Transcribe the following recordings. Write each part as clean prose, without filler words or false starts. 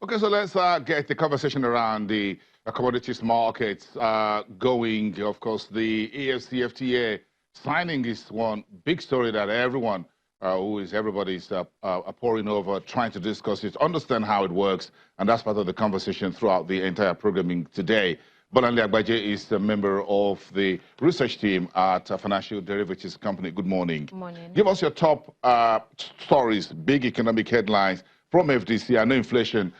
Okay, so let's get the conversation around the commodities markets going. Of course, the AfCFTA signing is one big story that everyone, everybody's pouring over, trying to discuss it, understand how it works, and that's part of the conversation throughout the entire programming today. Bolanle Agbaje is a member of the research team at a financial derivatives company. Good morning. Good morning. Give us your top stories, big economic headlines from FDC. I know inflation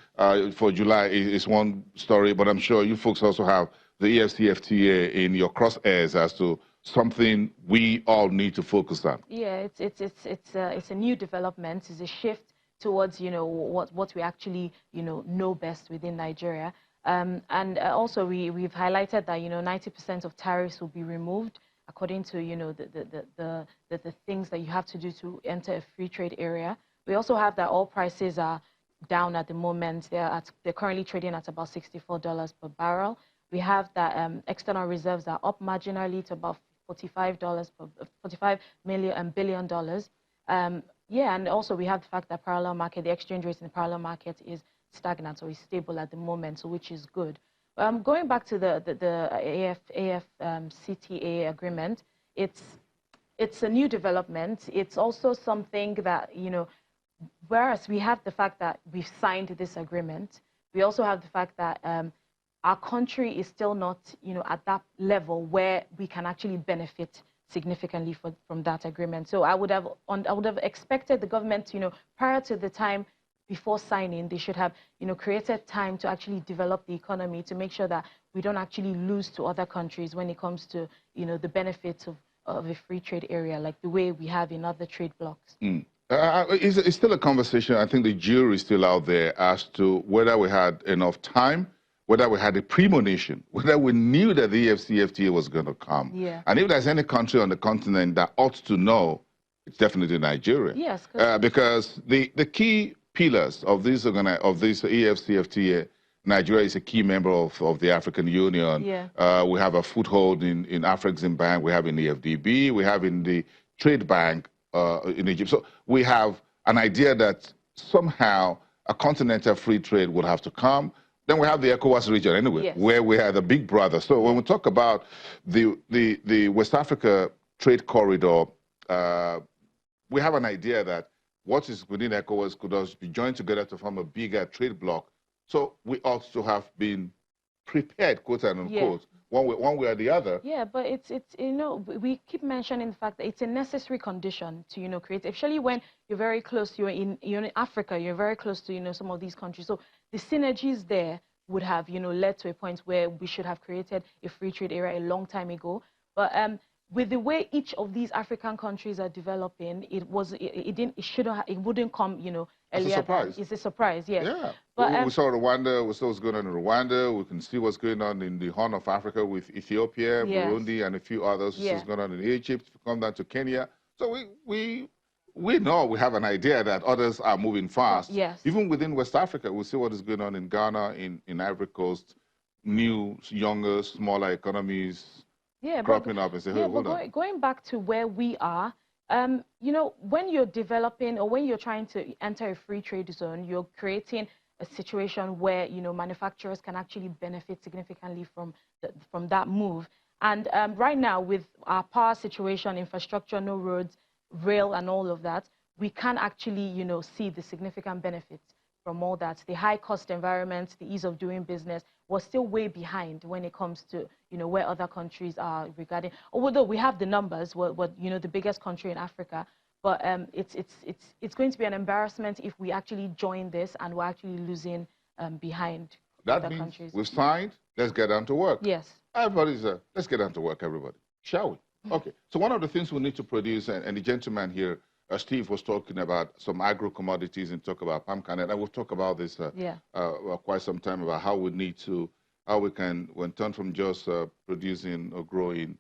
for July is one story, but I'm sure you folks also have the AfCFTA in your crosshairs as to something we all need to focus on. Yeah, it's a new development. It's a shift towards what we actually know best within Nigeria. And also we've highlighted that 90% of tariffs will be removed according to the things that you have to do to enter a free trade area. We also have that all prices are down at the moment. They're currently trading at about $64 per barrel. We have that external reserves are up marginally to about $45 billion. Yeah, and also we have the fact that the exchange rate in the parallel market is stagnant or is stable at the moment, so which is good. Going back to the AfCFTA agreement, it's a new development. It's also something that whereas we have the fact that we've signed this agreement, we also have the fact that our country is still not, at that level where we can actually benefit significantly from that agreement. So I would have expected the government, prior to the time before signing, they should have, created time to actually develop the economy to make sure that we don't actually lose to other countries when it comes to, the benefits of a free trade area, like the way we have in other trade blocs. It's still a conversation. I think the jury is still out there as to whether we had enough time, whether we had a premonition, whether we knew that the AfCFTA was going to come. Yeah. And if there's any country on the continent that ought to know, it's definitely Nigeria. Yes. Because the key pillars of this AfCFTA, Nigeria is a key member of the African Union. Yeah. We have a foothold in Afreximbank, we have in the FDB, we have in the Trade Bank in Egypt. So we have an idea that somehow a continental free trade would have to come. Then we have the ECOWAS region anyway, yes, where we are the big brother. So when we talk about the West Africa trade corridor, we have an idea that what is within ECOWAS could also be joined together to form a bigger trade bloc. So we ought to have been prepared, quote and unquote, one way or the other. Yeah, but it's we keep mentioning the fact that it's a necessary condition to create, especially when you're very close. You're in Africa. You're very close to some of these countries. So the synergies there would have led to a point where we should have created a free trade area a long time ago. But with the way each of these African countries are developing, it wouldn't come earlier. It's a surprise. It's a surprise, yes. Yeah. But, we saw Rwanda. We saw what's going on in Rwanda. We can see what's going on in the Horn of Africa with Ethiopia, yes, Burundi, and a few others. Yeah. What's going on in Egypt. Come down to Kenya. So we know, we have an idea that others are moving fast. Yes. Even within West Africa, we see what is going on in Ghana, in Ivory Coast, new, younger, smaller economies. Yeah, cropping up and say, hey, hold on. Going back to where we are, when you're developing or when you're trying to enter a free trade zone, you're creating a situation where, manufacturers can actually benefit significantly from that move. And right now, with our power situation, infrastructure, no roads, rail, and all of that, we can actually, see the significant benefits from all that. The high-cost environment, the ease of doing business was still way behind when it comes to, where other countries are regarding. Although we have the numbers, we're the biggest country in Africa, but it's going to be an embarrassment if we actually join this and we're actually losing behind other countries. We've signed. Let's get down to work. Yes. Everybody's let's get down to work, everybody. Shall we? Okay. So one of the things we need to produce, and the gentleman here, Steve, was talking about some agro-commodities and talk about palm kernel. And we'll talk about this quite some time about how we can turn from just producing or growing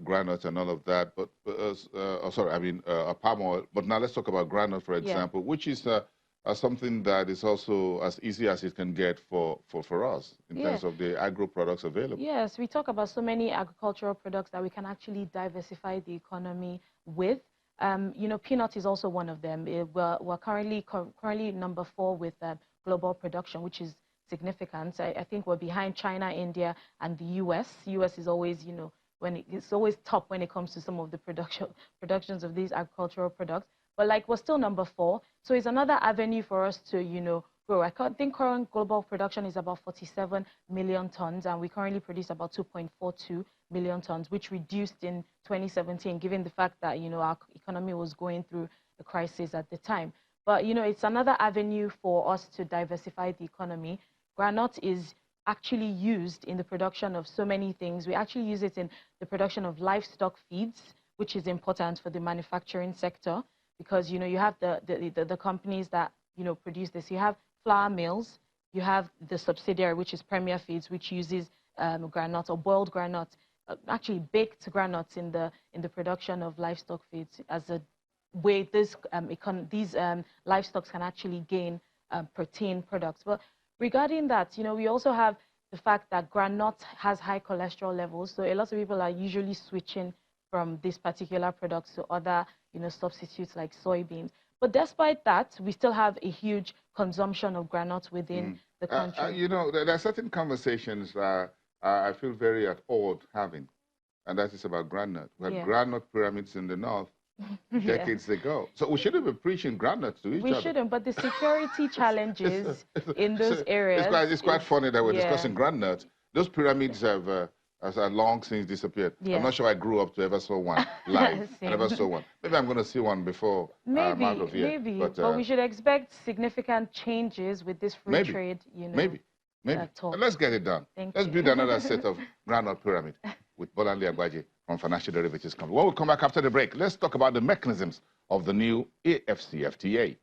granules and all of that. But palm oil. But now let's talk about granules, for example, which is something that is also as easy as it can get for us in terms of the agro products available. Yes, we talk about so many agricultural products that we can actually diversify the economy with. You know, peanut is also one of them. We're currently number 4 with global production, which is significant. I think we're behind China, India, and the US. US is always, you know, it's always top when it comes to some of the productions of these agricultural products. But like, we're still number 4. So it's another avenue for us to, you know, grow. I think current global production is about 47 million tons, and we currently produce about 2.42 million tons, which reduced in 2017, given the fact that, you know, our economy was going through a crisis at the time. But, you know, it's another avenue for us to diversify the economy. Groundnut is actually used in the production of so many things. We actually use it in the production of livestock feeds, which is important for the manufacturing sector, because, you know, you have the companies that, you know, produce this. You have flour mills, you have the subsidiary, which is Premier Feeds, which uses groundnut or boiled groundnut, actually baked groundnuts in the production of livestock feeds as a way these livestock can actually gain protein products. But regarding that, you know, we also have the fact that groundnut has high cholesterol levels, so a lot of people are usually switching from this particular product to other, you know, substitutes like soybeans. But despite that, we still have a huge consumption of groundnuts within the country. You know, there are certain conversations I feel very at odds having, and that is about groundnut. We had groundnut pyramids in the north decades ago. So we shouldn't be preaching groundnuts to each other. We shouldn't, but the security challenges in those areas... It's quite funny that we're discussing groundnuts. Those pyramids have long since disappeared. I'm not sure I grew up to ever saw one live. I never saw one. Maybe I'm going to see one before I'm out of here. Maybe, but we should expect significant changes with this free trade, you know. Maybe. Let's get it done. Let's build another set of groundnut pyramid with Bolanle Agbaje from Financial Derivatives Company. When we come back after the break, let's talk about the mechanisms of the new AfCFTA.